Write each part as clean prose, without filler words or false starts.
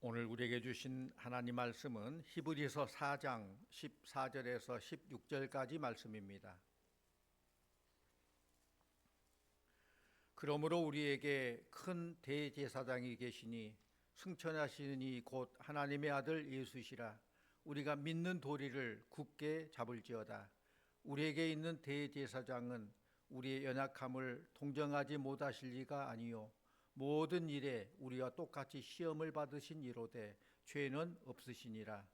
오늘 우리에게 주신 하나님 말씀은 히브리서 4장 14절에서 16절까지 말씀입니다. 그러므로 우리에게 큰 대제사장이 계시니 승천하시는 이 곧 하나님의 아들 예수시라. 우리가 믿는 도리를 굳게 잡을지어다. 우리에게 있는 대제사장은 우리의 연약함을 동정하지 못하실 리가 아니요 모든 일에 우리와 똑같이 시험을 받으신 이로되 죄는 없으시니라.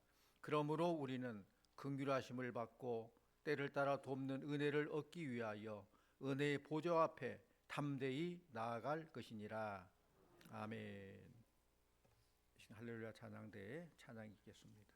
그러므로 우리는 긍휼하심을 받고 때를 따라 돕는 은혜를 얻기 위하여 은혜의 보좌 앞에 담대히 나아갈 것이니라. 아멘. 할렐루야 찬양대에 찬양이 있겠습니다.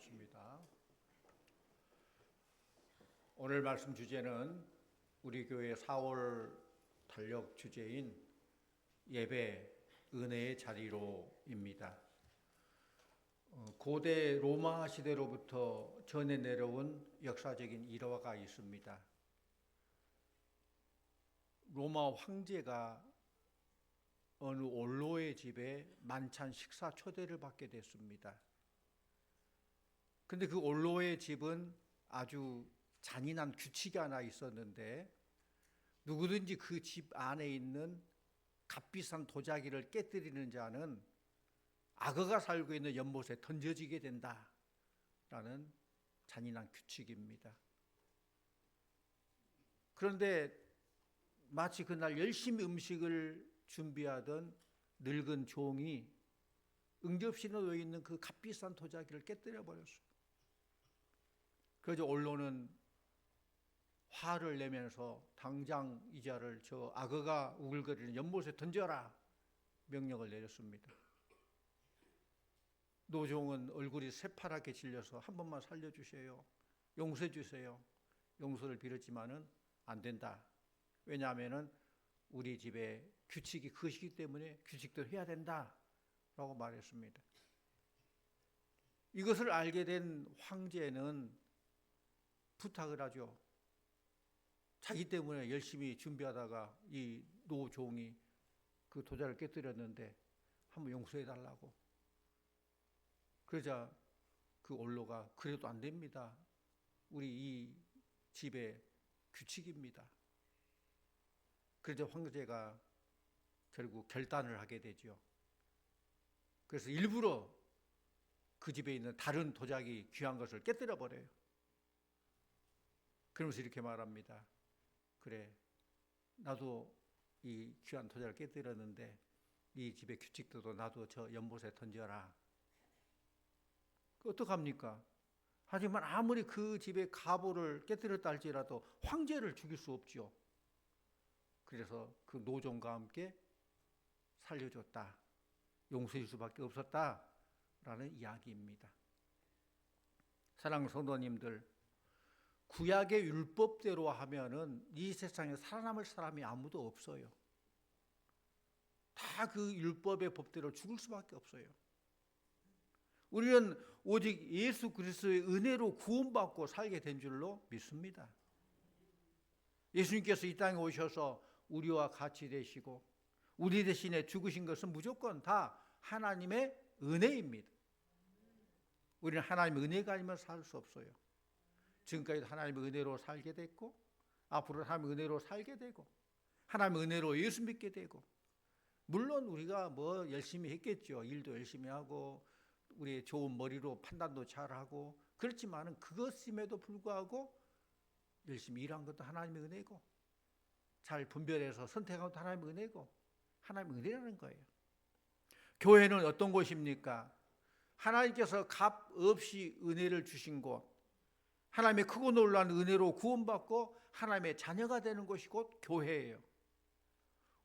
고맙습니다. 오늘 말씀 주제는 우리 교회 4월 달력 주제인 예배 은혜의 자리로입니다. 고대 로마 시대로부터 전해 내려온 역사적인 일화가 있습니다. 로마 황제가 어느 원로의 집에 만찬 식사 초대를 받게 됐습니다. 근데 그 원로의 집은 아주 잔인한 규칙이 하나 있었는데 누구든지 그 집 안에 있는 값비싼 도자기를 깨뜨리는 자는 악어가 살고 있는 연못에 던져지게 된다라는 잔인한 규칙입니다. 그런데 마치 그날 열심히 음식을 준비하던 늙은 종이 응접실에 놓여 있는 그 값비싼 도자기를 깨뜨려 버렸어요. 그래서 언론은 화를 내면서 당장 이 자를 저 악어가 우글거리는 연못에 던져라 명령을 내렸습니다. 노종은 얼굴이 새파랗게 질려서 한 번만 살려주세요. 용서해 주세요. 용서를 빌었지만은 안 된다. 왜냐하면은 우리 집에 규칙이 그것이기 때문에 규칙대로 해야 된다라고 말했습니다. 이것을 알게 된 황제는 부탁을 하죠. 자기 때문에 열심히 준비하다가 이 노종이 그 도자를 깨뜨렸는데 한번 용서해 달라고. 그러자 그 원로가 그래도 안 됩니다. 우리 이 집의 규칙입니다. 그래서 황제가 결국 결단을 하게 되죠. 그래서 일부러 그 집에 있는 다른 도자기 귀한 것을 깨뜨려 버려요. 그러면서 이렇게 말합니다. 그래, 나도 이 귀한 도자기를 깨뜨렸는데 이 집의 규칙도 나도 저 연못에 던져라. 어떡합니까? 하지만 아무리 그 집의 가보를 깨뜨렸다 할지라도 황제를 죽일 수 없죠. 그래서 그 노종과 함께 살려줬다. 용서할 수밖에 없었다라는 이야기입니다. 사랑하는 성도님들, 구약의 율법대로 하면은 이 세상에 살아남을 사람이 아무도 없어요. 다 그 율법의 법대로 죽을 수밖에 없어요. 우리는 오직 예수 그리스도의 은혜로 구원받고 살게 된 줄로 믿습니다. 예수님께서 이 땅에 오셔서 우리와 같이 되시고 우리 대신에 죽으신 것은 무조건 다 하나님의 은혜입니다. 우리는 하나님의 은혜가 아니면 살 수 없어요. 지금까지 하나님의 은혜로 살게 됐고 앞으로 하나님의 은혜로 살게 되고 하나님의 은혜로 예수 믿게 되고, 물론 우리가 뭐 열심히 했겠죠. 일도 열심히 하고 우리의 좋은 머리로 판단도 잘하고, 그렇지만은 그것임에도 불구하고 열심히 일한 것도 하나님의 은혜고, 잘 분별해서 선택한 것도 하나님의 은혜고, 하나님의 은혜라는 거예요. 교회는 어떤 곳입니까? 하나님께서 값 없이 은혜를 주신 곳, 하나님의 크고 놀라운 은혜로 구원받고 하나님의 자녀가 되는 곳이 곧 교회예요.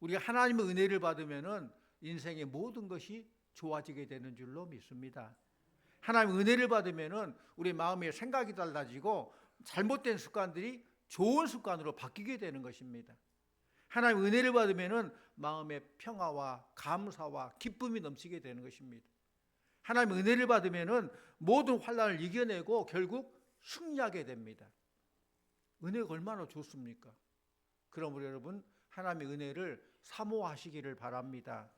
우리가 하나님의 은혜를 받으면은 인생의 모든 것이 좋아지게 되는 줄로 믿습니다. 하나님의 은혜를 받으면은 우리 마음의 생각이 달라지고 잘못된 습관들이 좋은 습관으로 바뀌게 되는 것입니다. 하나님의 은혜를 받으면은 마음의 평화와 감사와 기쁨이 넘치게 되는 것입니다. 하나님의 은혜를 받으면은 모든 환난을 이겨내고 결국 승리하게 됩니다. 은혜가 얼마나 좋습니까? 그러므로 여러분, 하나님의 은혜를 사모하시기를 바랍니다.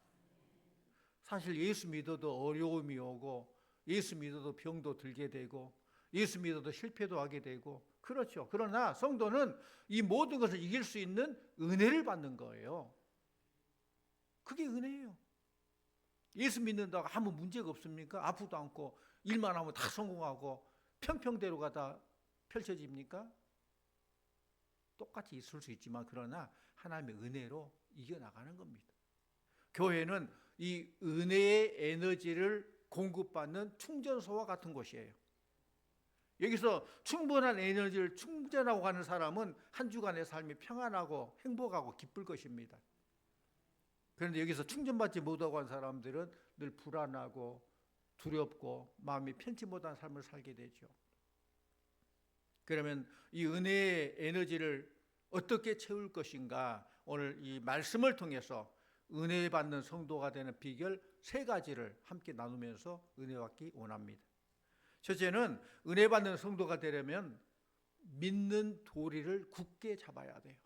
사실 예수 믿어도 어려움이 오고, 예수 믿어도 병도 들게 되고, 예수 믿어도 실패도 하게 되고, 그렇죠. 그러나 성도는 이 모든 것을 이길 수 있는 은혜를 받는 거예요. 그게 은혜예요. 예수 믿는다고 아무 문제가 없습니까? 아프도 않고 일만 하면 다 성공하고 평평대로가 다 펼쳐집니까? 똑같이 있을 수 있지만 그러나 하나님의 은혜로 이겨나가는 겁니다. 교회는 이 은혜의 에너지를 공급받는 충전소와 같은 곳이에요. 여기서 충분한 에너지를 충전하고 가는 사람은 한 주간의 삶이 평안하고 행복하고 기쁠 것입니다. 그런데 여기서 충전받지 못하고 간 사람들은 늘 불안하고 두렵고 마음이 편치 못한 삶을 살게 되죠. 그러면 이 은혜의 에너지를 어떻게 채울 것인가, 오늘 이 말씀을 통해서 은혜 받는 성도가 되는 비결 3가지를 함께 나누면서 은혜 받기 원합니다. 첫째는 은혜 받는 성도가 되려면 믿는 도리를 굳게 잡아야 돼요.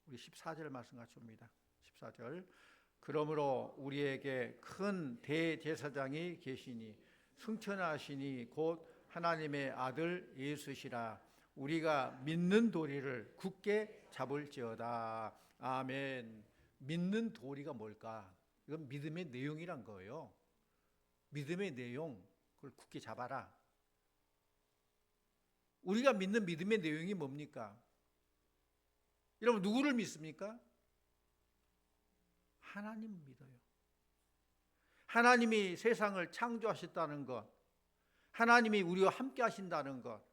우리 14절 말씀 같이 봅니다. 14절. 그러므로 우리에게 큰 대제사장이 계시니 승천하시니 곧 하나님의 아들 예수시라. 우리가 믿는 도리를 굳게 잡을지어다. 아멘. 믿는 도리가 뭘까? 이건 믿음의 내용이란 거예요. 믿음의 내용, 그걸 굳게 잡아라. 우리가 믿는 믿음의 내용이 뭡니까? 여러분, 누구를 믿습니까? 하나님 믿어요. 하나님이 세상을 창조하셨다는 것, 하나님이 우리와 함께 하신다는 것,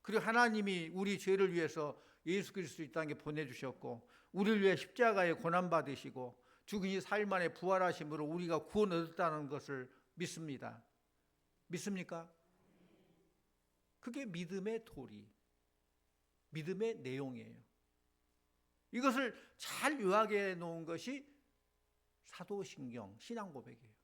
그리고 하나님이 우리 죄를 위해서 예수 그리스도 이 땅에 보내주셨고 우리를 위해 십자가에 고난받으시고 죽으신 4일 만에 부활하심으로 우리가 구원 얻었다는 것을 믿습니다. 믿습니까? 그게 믿음의 도리, 믿음의 내용이에요. 이것을 잘 요약해 놓은 것이 사도신경, 신앙고백이에요.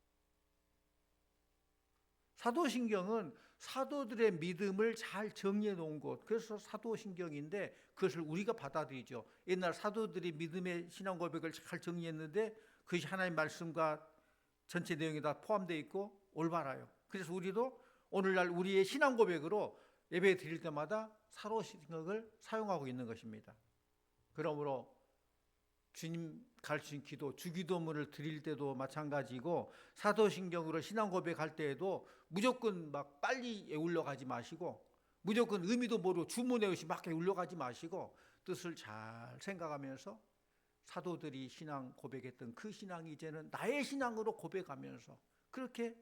사도신경은 사도들의 믿음을 잘 정리해 놓은 것, 그래서 사도신경인데 그것을 우리가 받아들이죠. 옛날 사도들이 믿음의 신앙고백을 잘 정리했는데 그것이 하나님의 말씀과 전체 내용이 다 포함되어 있고 올바라요. 그래서 우리도 오늘날 우리의 신앙 고백으로 예배 드릴 때마다 사도신경을 사용하고 있는 것입니다. 그러므로 주님 가르친 기도, 주기도문을 드릴 때도 마찬가지고 사도신경으로 신앙 고백할 때에도 무조건 막 빨리 애울러 가지 마시고 무조건 의미도 모르고 주문에 없이 막 애울러 가지 마시고 뜻을 잘 생각하면서 사도들이 신앙 고백했던 그 신앙이 이제는 나의 신앙으로 고백하면서 그렇게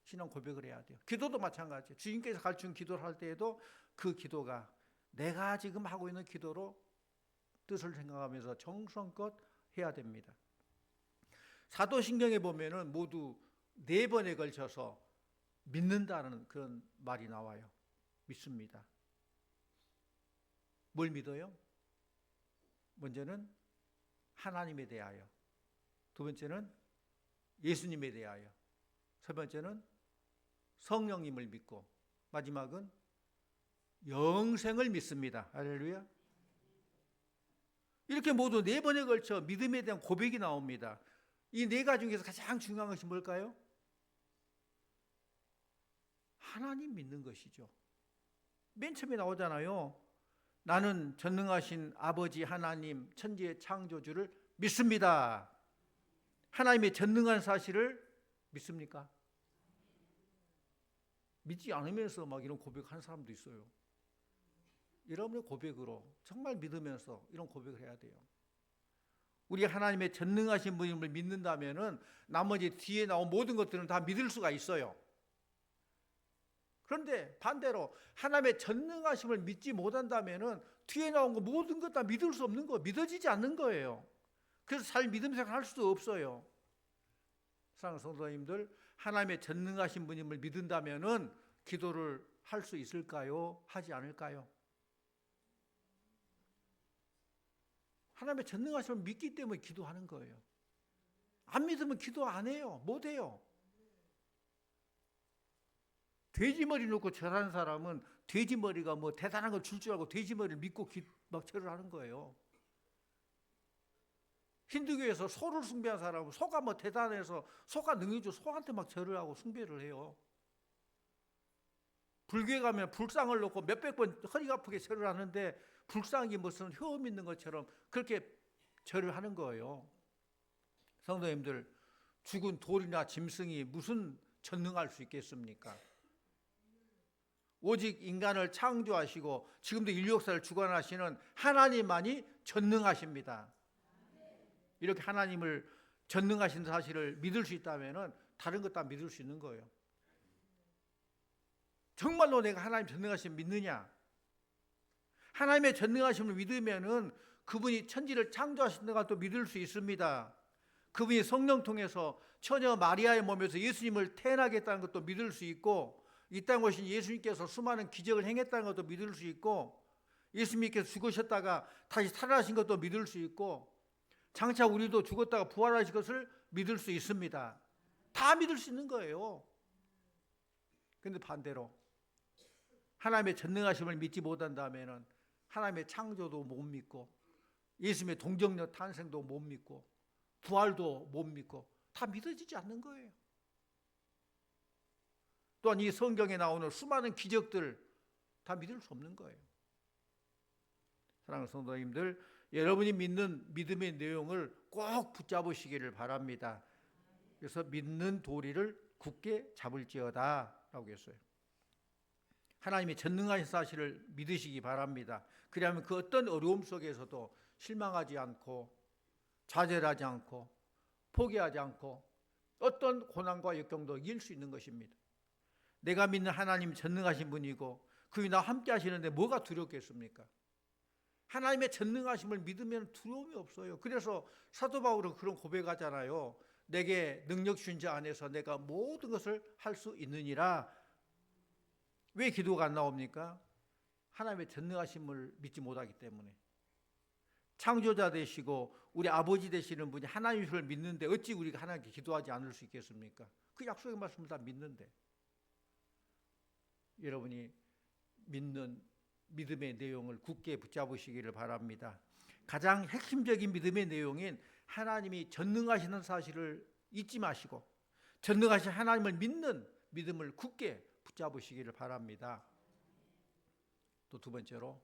신앙 고백을 해야 돼요. 기도도 마찬가지예요. 주님께서 가르친 기도를 할 때에도 그 기도가 내가 지금 하고 있는 기도로 뜻을 생각하면서 정성껏 해야 됩니다. 사도신경에 보면은 모두 4번에 걸쳐서 믿는다는 그런 말이 나와요. 믿습니다. 뭘 믿어요? 먼저는 하나님에 대하여, 두 번째는 예수님에 대하여, 세 번째는 성령님을 믿고, 마지막은 영생을 믿습니다. 할렐루야. 이렇게 모두 4번에 걸쳐 믿음에 대한 고백이 나옵니다. 이 4가지 중에서 가장 중요한 것이 뭘까요? 하나님 믿는 것이죠. 맨 처음에 나오잖아요. 나는 전능하신 아버지 하나님 천지의 창조주를 믿습니다. 하나님의 전능한 사실을 믿습니까? 믿지 않으면서 막 이런 고백하는 사람도 있어요. 여러분의 고백으로 정말 믿으면서 이런 고백을 해야 돼요. 우리 하나님의 전능하신 분임을 믿는다면은 나머지 뒤에 나온 모든 것들은 다 믿을 수가 있어요. 그런데 반대로 하나님의 전능하심을 믿지 못한다면은 뒤에 나온 거 모든 것 다 믿을 수 없는 거, 믿어지지 않는 거예요. 그래서 잘 믿음 생활할 수도 없어요. 사랑하는 성도님들, 하나님의 전능하신 분임을 믿는다면은 기도를 할 수 있을까요? 하지 않을까요? 하나님의 전능하심을 믿기 때문에 기도하는 거예요. 안 믿으면 기도 안 해요. 못 해요. 돼지머리 놓고 절하는 사람은 돼지머리가 뭐 대단한 걸 줄 줄 알고 돼지머리를 믿고 막 절을 하는 거예요. 힌두교에서 소를 숭배한 사람은 소가 뭐 대단해서 소가 능해져 소한테 막 절을 하고 숭배를 해요. 불교에 가면 불상을 놓고 몇백 번 허리가 아프게 절을 하는데 불상이 무슨 효험 있는 것처럼 그렇게 절을 하는 거예요. 성도님들, 죽은 돌이나 짐승이 무슨 전능할 수 있겠습니까? 오직 인간을 창조하시고 지금도 인류 역사를 주관하시는 하나님만이 전능하십니다. 이렇게 하나님을 전능하신 사실을 믿을 수 있다면 다른 것 다 믿을 수 있는 거예요. 정말로 내가 하나님 전능하심을 믿느냐? 하나님의 전능하심을 믿으면은 그분이 천지를 창조하신다는 것도 믿을 수 있습니다. 그분이 성령 통해서 처녀 마리아의 몸에서 예수님을 태어나게 했다는 것도 믿을 수 있고, 이 땅에 오신 예수님께서 수많은 기적을 행했다는 것도 믿을 수 있고, 예수님께서 죽으셨다가 다시 살아나신 것도 믿을 수 있고, 장차 우리도 죽었다가 부활하신 것을 믿을 수 있습니다. 다 믿을 수 있는 거예요. 그런데 반대로 하나님의 전능하심을 믿지 못한다면 하나님의 창조도 못 믿고, 예수님의 동정녀 탄생도 못 믿고, 부활도 못 믿고, 다 믿어지지 않는 거예요. 또한 이 성경에 나오는 수많은 기적들 다 믿을 수 없는 거예요. 사랑하는 성도님들, 여러분이 믿는 믿음의 내용을 꼭 붙잡으시기를 바랍니다. 그래서 믿는 도리를 굳게 잡을지어다 라고 했어요. 하나님의 전능하신 사실을 믿으시기 바랍니다. 그러면 그 어떤 어려움 속에서도 실망하지 않고 좌절하지 않고 포기하지 않고 어떤 고난과 역경도 이길 수 있는 것입니다. 내가 믿는 하나님 전능하신 분이고 그분이 나와 함께 하시는데 뭐가 두렵겠습니까? 하나님의 전능하심을 믿으면 두려움이 없어요. 그래서 사도 바울은 그런 고백하잖아요. 내게 능력 주신 자 안에서 내가 모든 것을 할 수 있느니라. 왜 기도가 안 나옵니까? 하나님의 전능하심을 믿지 못하기 때문에. 창조자 되시고 우리 아버지 되시는 분이 하나님을 믿는데 어찌 우리가 하나님께 기도하지 않을 수 있겠습니까? 그 약속의 말씀을 다 믿는데. 여러분이 믿는 믿음의 내용을 굳게 붙잡으시기를 바랍니다. 가장 핵심적인 믿음의 내용인 하나님이 전능하시는 사실을 잊지 마시고 전능하신 하나님을 믿는 믿음을 굳게 붙잡으시기를 바랍니다. 또 두 번째로,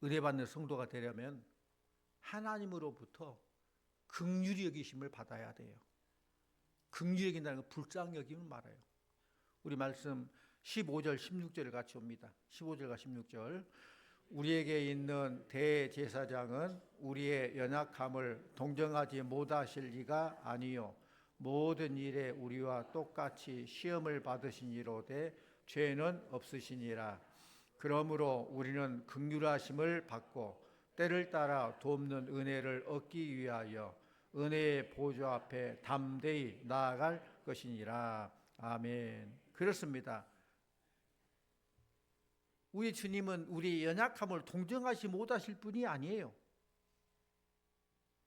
은혜 받는 성도가 되려면 하나님으로부터 긍휼히 여기심을 받아야 돼요. 긍휼히 여긴다는 건 불쌍히 여기면 말아요. 우리 말씀 15절 16절을 같이 옵니다. 15절과 16절. 우리에게 있는 대제사장은 우리의 연약함을 동정하지 못하실 리가 아니요 모든 일에 우리와 똑같이 시험을 받으시니로되 죄는 없으시니라. 그러므로 우리는 긍휼하심을 받고 때를 따라 돕는 은혜를 얻기 위하여 은혜의 보좌 앞에 담대히 나아갈 것이니라. 아멘. 그렇습니다. 우리 주님은 우리 연약함을 동정하지 못하실 분이 아니에요.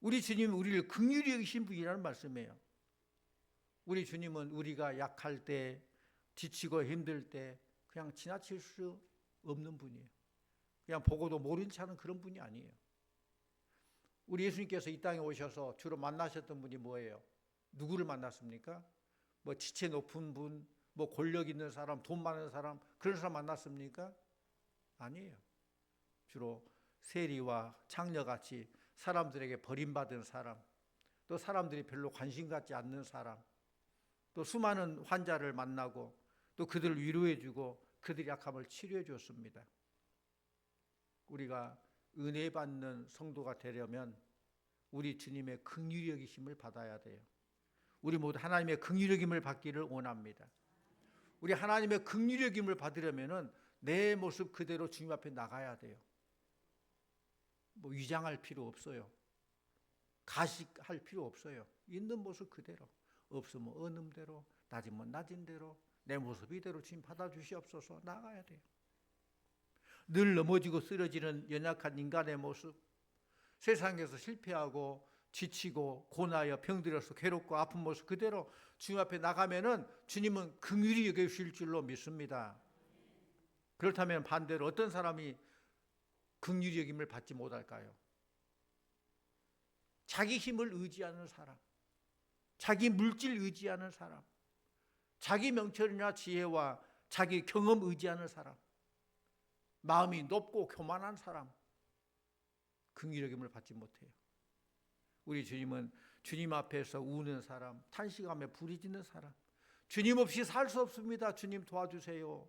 우리 주님은 우리를 긍휼히 여기신 분이라는 말씀이에요. 우리 주님은 우리가 약할 때, 지치고 힘들 때 그냥 지나칠 수 없는 분이에요. 그냥 보고도 모른 척하는 그런 분이 아니에요. 우리 예수님께서 이 땅에 오셔서 주로 만나셨던 분이 뭐예요? 누구를 만났습니까? 뭐 지체 높은 분, 뭐 권력 있는 사람, 돈 많은 사람, 그런 사람 만났습니까? 아니에요. 주로 세리와 창녀같이 사람들에게 버림받은 사람, 또 사람들이 별로 관심 갖지 않는 사람, 또 수많은 환자를 만나고 또 그들을 위로해주고 그들의 약함을 치료해 줬습니다. 우리가 은혜 받는 성도가 되려면 우리 주님의 긍휼히 여기심을 받아야 돼요. 우리 모두 하나님의 긍휼히 여김을 받기를 원합니다. 우리 하나님의 긍휼히 여김을 받으려면은 내 모습 그대로 주님 앞에 나가야 돼요. 뭐 위장할 필요 없어요. 가식할 필요 없어요. 있는 모습 그대로, 없으면 없는 대로, 낮으면 낮은 대로 내 모습 이대로 주님 받아주시옵소서. 나가야 돼요. 늘 넘어지고 쓰러지는 연약한 인간의 모습, 세상에서 실패하고 지치고 고나여 병들어서 괴롭고 아픈 모습 그대로 주님 앞에 나가면은 주님은 긍휼히 여기실 줄로 믿습니다. 그렇다면 반대로 어떤 사람이 긍휼히 여김을 받지 못할까요? 자기 힘을 의지하는 사람, 자기 물질 의지하는 사람, 자기 명철이나 지혜와 자기 경험 의지하는 사람, 마음이 높고 교만한 사람, 긍휼히 여김을 받지 못해요. 우리 주님은 주님 앞에서 우는 사람, 탄식하며 부르짖는 사람, 주님 없이 살 수 없습니다. 주님 도와주세요.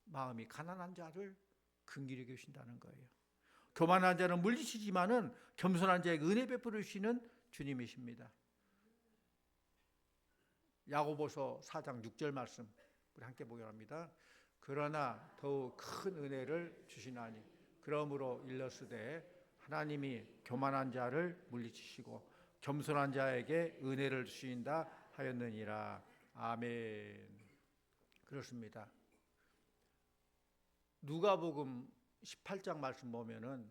마음이 가난한 자를 긍휼히 여기신다는 거예요. 교만한 자는 물리치지만은 겸손한 자에게 은혜 베풀어 주시는 주님이십니다. 야고보서 4장 6절 말씀 우리 함께 보기로 합니다. 그러나 더욱 큰 은혜를 주시나니 그러므로 일러스되 하나님이 교만한 자를 물리치시고 겸손한 자에게 은혜를 주신다 하였느니라. 아멘. 그렇습니다. 누가복음 18장 말씀 보면은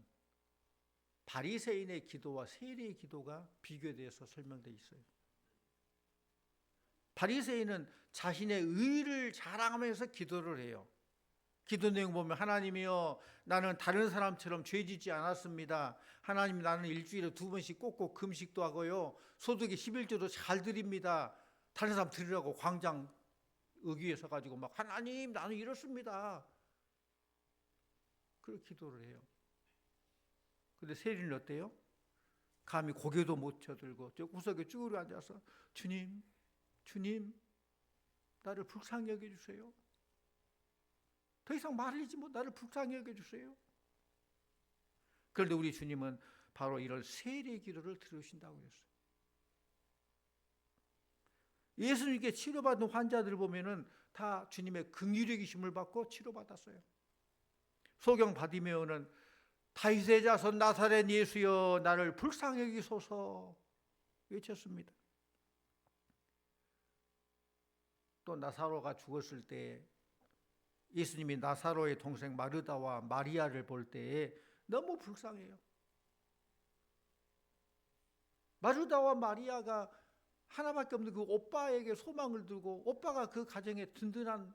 바리새인의 기도와 세리의 기도가 비교돼서 설명되어 있어요. 바리새인은 자신의 의를 자랑하면서 기도를 해요. 기도 내용 보면 하나님이여 나는 다른 사람처럼 죄짓지 않았습니다. 하나님 나는 일주일에 2번씩 꼭꼭 금식도 하고요. 소득의 11조도 잘 드립니다. 다른 사람 드리라고 광장 의기에 서가지고 막 하나님 나는 이렇습니다. 그렇게 기도를 해요. 근데 세리는 어때요? 감히 고개도 못 쳐들고 저 구석에 쭈그려 앉아서 주님 나를 불쌍히 여겨주세요. 더 이상 말리지 못 나를 불쌍히 여겨주세요. 그런데 우리 주님은 바로 이런 세리의 기도를 들으신다고 그랬어요. 예수님께 치료받은 환자들 보면은 다 주님의 긍휼히 여기심을 받고 치료받았어요. 소경 바디메오는 다윗의 자손 나사렛 예수여 나를 불쌍히 여기소서 외쳤습니다. 또 나사로가 죽었을 때 예수님이 나사로의 동생 마르다와 마리아를 볼 때에 너무 불쌍해요. 마르다와 마리아가 하나밖에 없는 그 오빠에게 소망을 두고 오빠가 그 가정의 든든한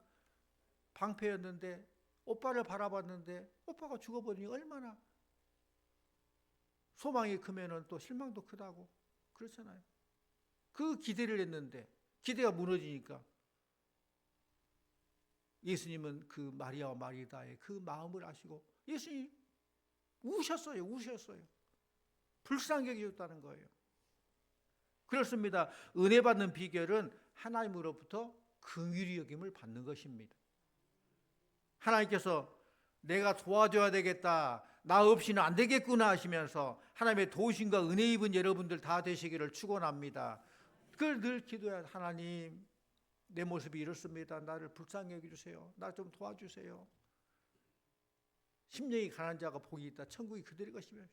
방패였는데 오빠를 바라봤는데 오빠가 죽어버리니 얼마나 소망이 크면은 또 실망도 크다고 그렇잖아요. 그 기대를 했는데 기대가 무너지니까 예수님은 그 마리아와 마리다의 그 마음을 아시고 예수님 우셨어요. 불쌍히 여기셨다는 거예요. 그렇습니다. 은혜 받는 비결은 하나님으로부터 긍휼히 여김을 받는 것입니다. 하나님께서 내가 도와줘야 되겠다, 나 없이는 안 되겠구나 하시면서 하나님의 도우심과 은혜 입은 여러분들 다 되시기를 축원합니다. 그걸 늘 기도해야, 하나님 내 모습이 이렇습니다. 나를 불쌍히 여겨주세요. 나 좀 도와주세요. 심령이 가난한 자가 복이 있다. 천국이 그들의 것이며,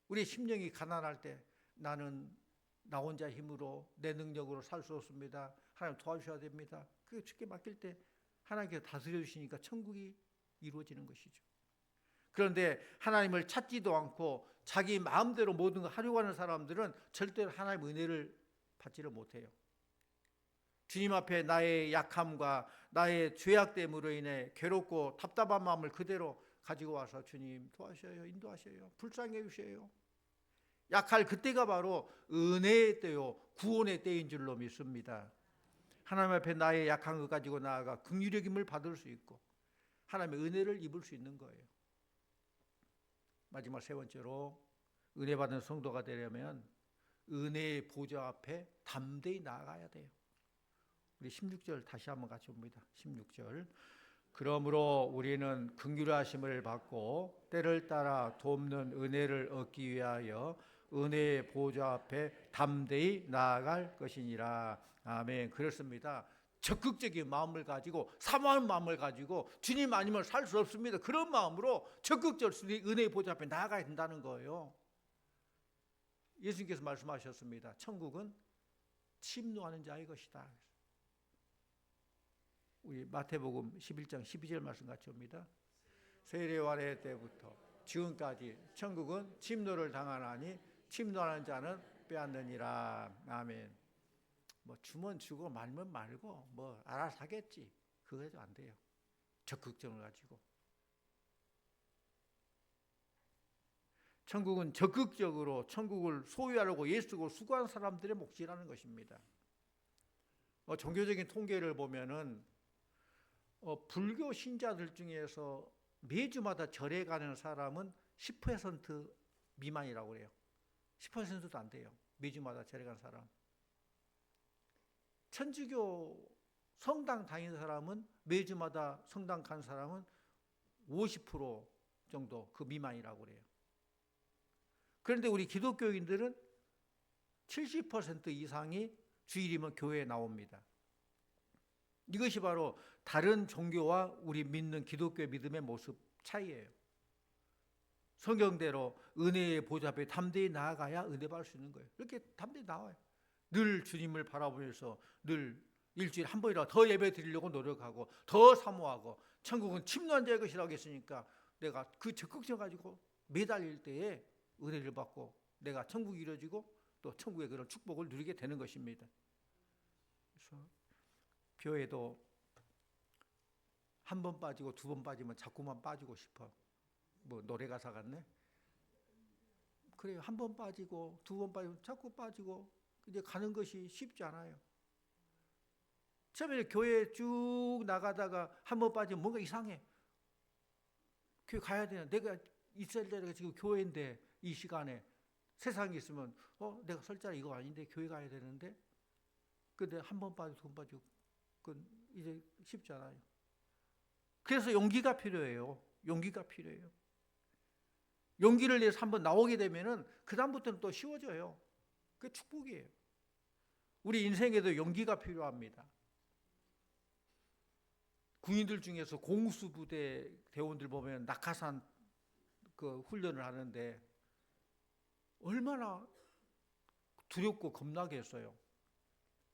우리 심령이 가난할 때 나는 나 혼자 힘으로 내 능력으로 살 수 없습니다. 하나님 도와주셔야 됩니다. 그게 주께 맡길 때 하나님께서 다스려 주시니까 천국이 이루어지는 것이죠. 그런데 하나님을 찾지도 않고 자기 마음대로 모든 걸 하려고 하는 사람들은 절대로 하나님의 은혜를 받지를 못해요. 주님 앞에 나의 약함과 나의 죄악됨으로 인해 괴롭고 답답한 마음을 그대로 가지고 와서 주님 도와주셔요, 인도하셔요, 불쌍히 해주셔요. 약할 그때가 바로 은혜의 때요, 구원의 때인 줄로 믿습니다. 하나님 앞에 나의 약한 것 가지고 나아가 긍휼히 여김을 받을 수 있고 하나님의 은혜를 입을 수 있는 거예요. 마지막 세 번째로, 은혜 받는 성도가 되려면 은혜의 보좌 앞에 담대히 나아가야 돼요. 우리 16절 다시 한번 같이 봅니다. 16절. 그러므로 우리는 긍휼하심을 받고 때를 따라 돕는 은혜를 얻기 위하여 은혜의 보좌 앞에 담대히 나아갈 것이니라. 아멘. 그렇습니다. 적극적인 마음을 가지고, 사모하는 마음을 가지고 주님 아니면 살 수 없습니다. 그런 마음으로 적극적으로 은혜의 보좌 앞에 나아가야 된다는 거예요. 예수님께서 말씀하셨습니다. 천국은 침노하는 자의 것이다. 우리 마태복음 11장 12절 말씀 같이 옵니다. 세례요한의 때부터 지금까지 천국은 침노를 당하나니 침노하는 자는 빼앗느니라. 아멘. 뭐 주면 주고 말면 말고 뭐 알아서 하겠지, 그거도 안 돼요. 적극적으로 가지고. 천국은 적극적으로 천국을 소유하려고 예수고 수고한 사람들의 몫이라는 것입니다. 종교적인 통계를 보면은 불교 신자들 중에서 매주마다 절에 가는 사람은 10% 미만이라고 그래요. 10%도 안 돼요. 매주마다 절에 가는 사람. 천주교 성당 다니는 사람은 매주마다 성당 가는 사람은 50% 정도 그 미만이라고 그래요. 그런데 우리 기독교인들은 70% 이상이 주일이면 교회에 나옵니다. 이것이 바로 다른 종교와 우리 믿는 기독교의 믿음의 모습 차이예요. 성경대로 은혜의 보좌 앞에 담대히 나아가야 은혜 받을 수 있는 거예요. 이렇게 담대히 나와요. 늘 주님을 바라보면서 늘 일주일에 한 번이라도 더 예배 드리려고 노력하고 더 사모하고, 천국은 침노한 자의 것이라고 했으니까 내가 그 적극성 가지고 매달릴 때에 은혜를 받고 내가 천국이 이루어지고 또 천국의 그런 축복을 누리게 되는 것입니다. 그래서 교회도 한 번 빠지고 두 번 빠지면 자꾸만 빠지고 싶어. 뭐 노래 가사 같네. 그래요. 한 번 빠지고 두 번 빠지고 자꾸 빠지고 이제 가는 것이 쉽지 않아요. 처음에 교회 쭉 나가다가 한 번 빠지면 뭔가 이상해. 교회 가야 되나? 내가 있을 때가 지금 교회인데 이 시간에 세상에 있으면 내가 설 자리 이거 아닌데 교회 가야 되는데, 근데 한 번 빠지고 두 번 빠지고 그건 이제 쉽지 않아요. 그래서 용기가 필요해요. 용기가 필요해요. 용기를 내서 한번 나오게 되면은 그 다음부터는 또 쉬워져요. 그게 축복이에요. 우리 인생에도 용기가 필요합니다. 군인들 중에서 공수부대 대원들 보면 낙하산 그 훈련을 하는데 얼마나 두렵고 겁나게 했어요.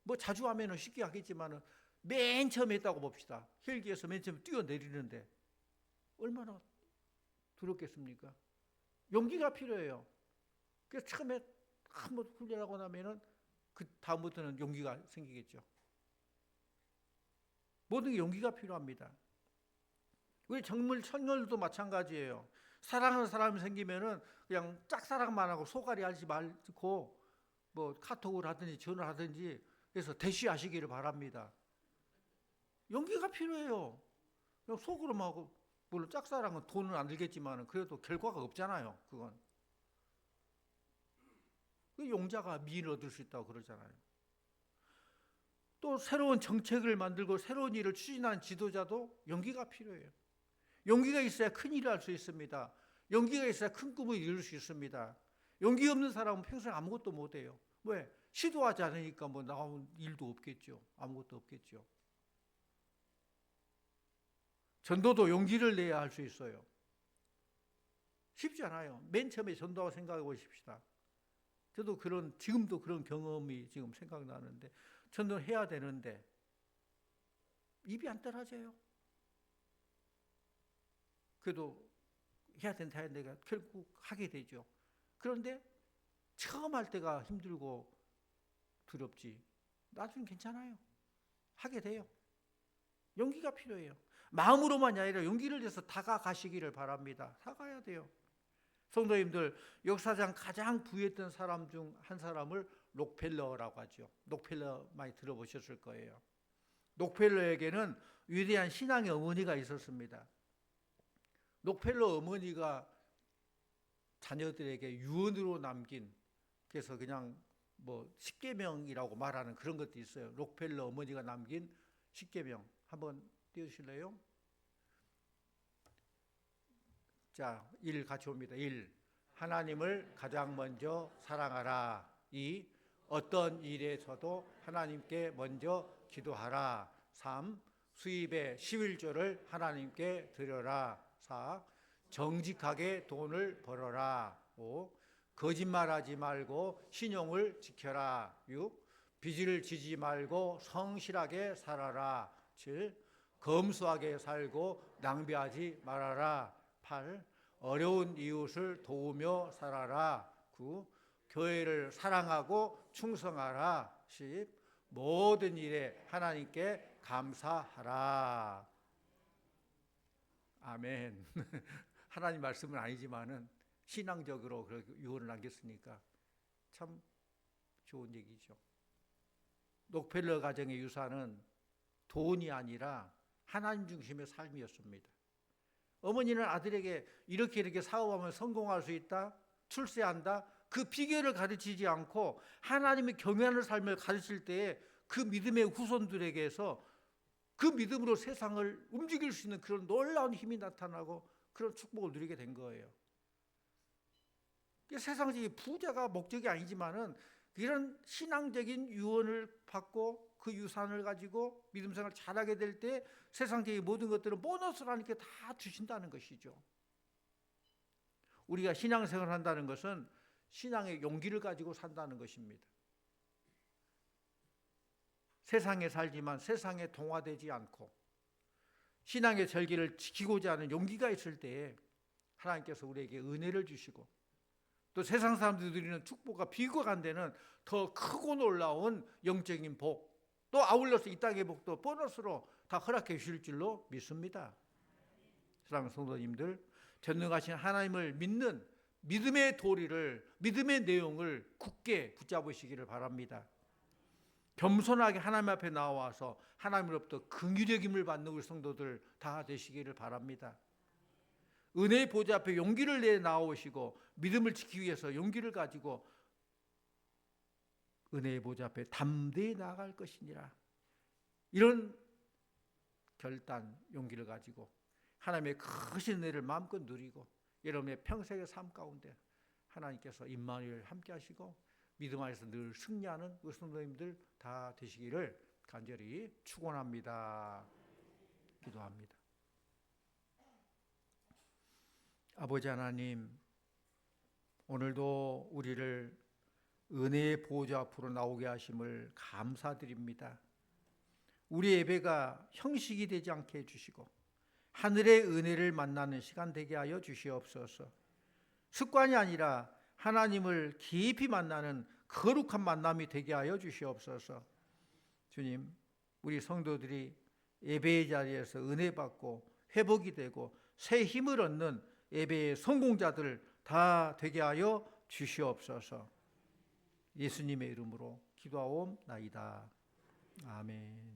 뭐 자주 하면은 쉽게 하겠지만은 맨 처음에 했다고 봅시다. 헬기에서 맨 처음에 뛰어내리는데 얼마나 두렵겠습니까? 용기가 필요해요. 그래서 처음에 한번 훈련하고 나면은 그 다음부터는 용기가 생기겠죠. 모든 게 용기가 필요합니다. 우리 정말 청년들도 마찬가지예요. 사랑하는 사람이 생기면은 그냥 짝사랑만 하고 소갈이 하지 말고 뭐 카톡을 하든지 전화를 하든지 해서 대시하시기를 바랍니다. 용기가 필요해요. 그냥 속으로만 하고, 물론 짝사랑은 돈은 안 들겠지만 그래도 결과가 없잖아요. 그건 그 용자가 미인을 얻을 수 있다고 그러잖아요. 또 새로운 정책을 만들고 새로운 일을 추진하는 지도자도 용기가 필요해요. 용기가 있어야 큰 일을 할 수 있습니다. 용기가 있어야 큰 꿈을 이룰 수 있습니다. 용기 없는 사람은 평생 아무것도 못해요. 왜? 시도하지 않으니까 뭐 나오는 일도 없겠죠. 아무것도 없겠죠. 전도도 용기를 내야 할 수 있어요. 쉽지 않아요. 맨 처음에 전도하고 생각해 보십시다. 저도 지금도 그런 경험이 지금 생각나는데, 전도를 해야 되는데 입이 안 떨어져요. 그래도 해야 된다 내가 결국 하게 되죠. 그런데 처음 할 때가 힘들고 두렵지, 나중엔 괜찮아요. 하게 돼요. 용기가 필요해요. 마음으로만이 아니라 용기를 내서 다가가시기를 바랍니다. 다가야 돼요. 성도님들, 역사상 가장 부유했던 사람 중 한 사람을 록펠러라고 하죠. 록펠러 많이 들어보셨을 거예요. 록펠러에게는 위대한 신앙의 어머니가 있었습니다. 록펠러 어머니가 자녀들에게 유언으로 남긴, 그래서 그냥 뭐 십계명이라고 말하는 그런 것도 있어요. 록펠러 어머니가 남긴 십계명 한번 띄우실래요? 자, 1 같이 옵니다. 1. 하나님을 가장 먼저 사랑하라. 2. 어떤 일에서도 하나님께 먼저 기도하라. 3. 수입의 11조를 하나님께 드려라. 4. 정직하게 돈을 벌어라. 5. 거짓말하지 말고 신용을 지켜라. 6. 빚을 지지 말고 성실하게 살아라. 7. 검소하게 살고 낭비하지 말아라. 8. 어려운 이웃을 도우며 살아라. 9. 교회를 사랑하고 충성하라. 10. 모든 일에 하나님께 감사하라. 아멘. 하나님 말씀은 아니지만은 신앙적으로 그렇게 유언을 남겼으니까 참 좋은 얘기죠. 록펠러 가정의 유산은 돈이 아니라 하나님 중심의 삶이었습니다. 어머니는 아들에게 이렇게 사업하면 성공할 수 있다, 출세한다, 그 비결을 가르치지 않고 하나님의 경외하는 삶을 가르칠 때에 그 믿음의 후손들에게서 그 믿음으로 세상을 움직일 수 있는 그런 놀라운 힘이 나타나고 그런 축복을 누리게 된 거예요. 세상적인 부자가 목적이 아니지만은 이런 신앙적인 유언을 받고 그 유산을 가지고 믿음 생활을 잘하게 될 때 세상적인 모든 것들은 보너스로 하나님께 다 주신다는 것이죠. 우리가 신앙생활을 한다는 것은 신앙의 용기를 가지고 산다는 것입니다. 세상에 살지만 세상에 동화되지 않고 신앙의 절기를 지키고자 하는 용기가 있을 때에 하나님께서 우리에게 은혜를 주시고 또 세상 사람들이 누리는 축복과 비교가 안 되는 더 크고 놀라운 영적인 복, 또 아울러서 이 땅의 복도 보너스로 다 허락해 주실 줄로 믿습니다. 사랑하는 성도님들, 전능하신 하나님을 믿는 믿음의 도리를, 믿음의 내용을 굳게 붙잡으시기를 바랍니다. 겸손하게 하나님 앞에 나와서 하나님으로부터 긍휼의 받는 우리 성도들 다 되시기를 바랍니다. 은혜의 보좌 앞에 용기를 내 나오시고 믿음을 지키기 위해서 용기를 가지고 은혜의 보좌 앞에 담대히 나아갈 것이니라. 이런 결단, 용기를 가지고 하나님의 크신 은혜를 마음껏 누리고 여러분의 평생의 삶 가운데 하나님께서 임마누엘 함께 하시고 믿음 안에서 늘 승리하는 우리 성도님들 다 되시기를 간절히 축원합니다. 기도합니다. 아버지 하나님, 오늘도 우리를 은혜의 보좌 앞으로 나오게 하심을 감사드립니다. 우리 예배가 형식이 되지 않게 해주시고 하늘의 은혜를 만나는 시간 되게 하여 주시옵소서. 습관이 아니라 하나님을 깊이 만나는 거룩한 만남이 되게 하여 주시옵소서. 주님, 우리 성도들이 예배의 자리에서 은혜 받고 회복이 되고 새 힘을 얻는 예배의 성공자들 다 되게 하여 주시옵소서. 예수님의 이름으로 기도하옵나이다. 아멘.